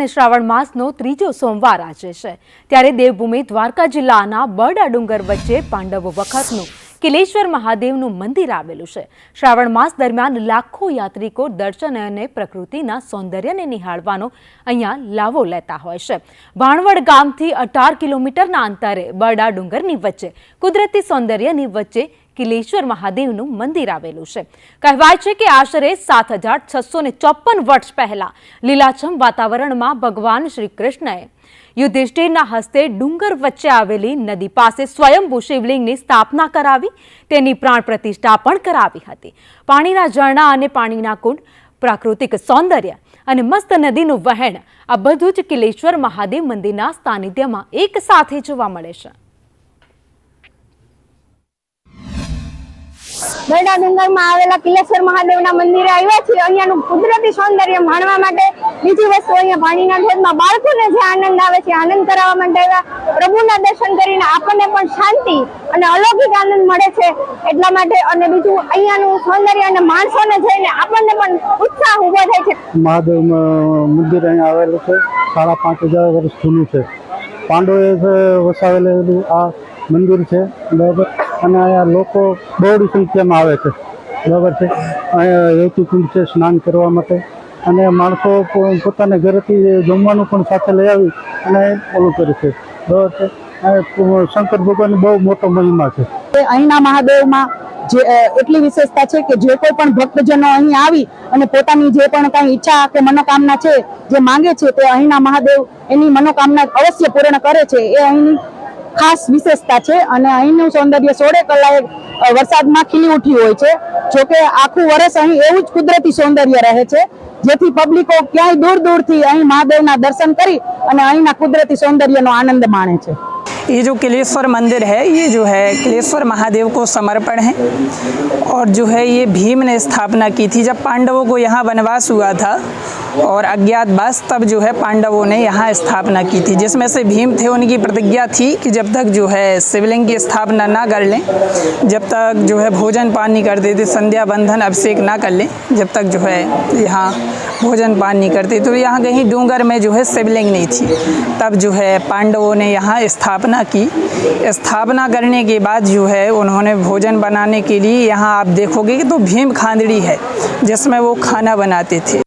અને શ્રાવણ માસનો ત્રીજો સોમવાર આજે છે ત્યારે દેવભૂમિ દ્વારકા જિલ્લાના બરડા ડુંગર વચ્ચે પાંડવો વખતનું કિલેશ્વર મહાદેવનું મંદિર આવેલું છે। શ્રાવણ માસ દરમિયાન લાખો યાત્રિકો દર્શન અને પ્રકૃતિના સૌંદર્યને નિહાળવાનો અહીંયા લાવો લેતા હોય છે। ભાણવડ ગામથી 18 કિલોમીટરના અંતરે બરડા ડુંગરની વચ્ચે કુદરતી સૌંદર્યની વચ્ચે કિલેશ્વર મહાદેવનું મંદિર આવેલું છે। કહેવાય છે કે આશરે 7654 વર્ષ પહેલા લીલાછમ વાતાવરણમાં ભગવાન શ્રી કૃષ્ણએ યુધિષ્ઠિરના હસ્તે ડુંગર વચ્ચે આવેલી નદી પાસે સ્વયંભૂ શિવલિંગની સ્થાપના કરાવી તેની પ્રાણ પ્રતિષ્ઠા પણ કરાવી હતી। પાણીના ઝરણા અને પાણીના કુંડ, પ્રાકૃતિક સૌંદર્ય અને મસ્ત નદીનું વહેણ આ બધું જ કિલેશ્વર મહાદેવ મંદિરના સાનિધ્યમાં એક સાથે જોવા મળે છે। બરડા ડુંગરમાં આવેલા કિલેશ્વર મહાદેવના મંદિરે આવ્યા છીએ। અહીંયાનું કુદરતી સૌંદર્ય માણવા માટે। બીજી વસ્તુ, અહીંયા પાણીના ધોધમાં બાળકોને જે આનંદ આવે છે આનંદ કરાવવા માટે આવ્યા। પ્રભુના દર્શન કરીને આપણને પણ શાંતિ અને અલૌકિક આનંદ મળે છે એટલા માટે। અને બીજું, અહીંયાનું સૌંદર્ય અને માણસોને જોઈને આપણને પણ ઉત્સાહ ઉભો થાય છે। મહાદેવ મંદિર અહીંયા આવેલું છે, 5500 વર્ષ જૂનું છે। પાંડવોએ વસાવેલું આ મંદિર છે, બરાબર। અને અહીંયા લોકો બહોળી સંખ્યામાં આવે છે, બરાબર છે। અહીંયા હેતુકુંડ છે સ્નાન કરવા માટે, અને માણસો પોતાના ઘરેથી જમવાનું પણ સાથે લઈ આવી અને ઓલું કરે છે, બરાબર છે। શંકર ભગવાનની બહુ મોટો મહિમા છે। અહીંના મહાદેવમાં જે એટલી વિશેષતા છે કે જે કોઈ પણ ભક્તજનો અહીં આવી અને પોતાની જે પણ કઈ ઈચ્છા કે મનોકામના છે જે માંગે છે તે અહીંના મહાદેવ એની મનોકામના અવશ્ય પૂર્ણ કરે છે। એ અહીંની ખાસ વિશેષતા છે। અને અહીંનું સૌંદર્ય 16 કલાક વરસાદમાં ખીલી ઉઠ્યું હોય છે। જોકે આખું વર્ષ અહીં એવું જ કુદરતી સૌંદર્ય રહે છે, જેથી પબ્લિકો ક્યાંય દૂર દૂરથી અહીં મહાદેવના દર્શન કરી અને અહીંના કુદરતી સૌંદર્યનો આનંદ માણે છે। ये जो किलेश्वर मंदिर है, ये जो है किलेश्वर महादेव को समर्पण है। और जो है ये भीम ने स्थापना की थी जब पांडवों को यहाँ वनवास हुआ था और अज्ञातवास, तब जो है पांडवों ने यहाँ स्थापना की थी, जिसमें से भीम थे उनकी प्रतिज्ञा थी कि जब तक जो है शिवलिंग की स्थापना ना कर लें, जब तक जो है भोजन पान नहीं करते थे, संध्या बंधन अभिषेक ना कर लें, जब तक जो है यहाँ भोजन पान नहीं करते। तो यहाँ कहीं डूंगर में जो है शिवलिंग नहीं थी, तब जो है पांडवों ने यहाँ स्थापना की। स्थापना करने के बाद जो है उन्होंने भोजन बनाने के लिए यहाँ आप देखोगे कि तो भीम खांदड़ी है जिसमें वो खाना बनाते थे।